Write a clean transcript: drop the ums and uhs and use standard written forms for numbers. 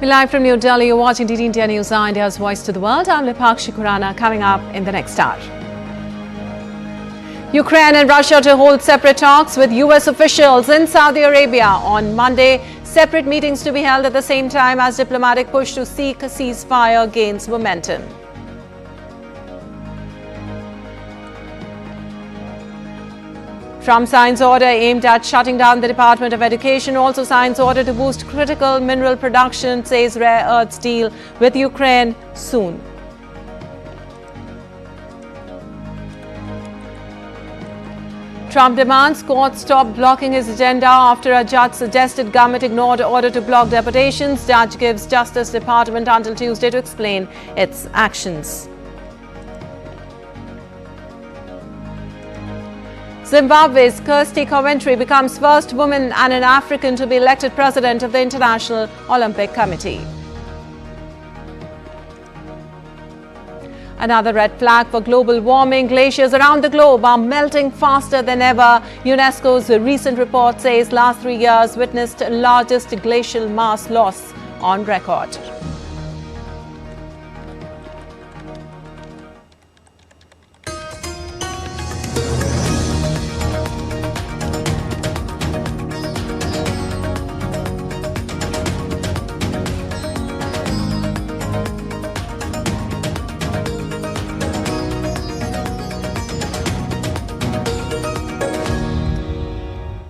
Live from New Delhi, you're watching DD India News, India's voice to the world. I'm Lipakshi Khurana. Coming up in the next hour. Ukraine and Russia to hold separate talks with US officials in Saudi Arabia on Monday. Separate meetings to be held at the same time as diplomatic push to seek a ceasefire gains momentum. Trump signs order aimed at shutting down the Department of Education. Also signs order to boost critical mineral production, says rare earths deal with Ukraine soon. Trump demands courts stop blocking his agenda after a judge suggested government ignored order to block deportations. Judge gives Justice Department until Tuesday to explain its actions. Zimbabwe's Kirsty Coventry becomes first woman and an African to be elected president of the International Olympic Committee. Another red flag for global warming. Glaciers around the globe are melting faster than ever. UNESCO's recent report says last 3 years witnessed largest glacial mass loss on record.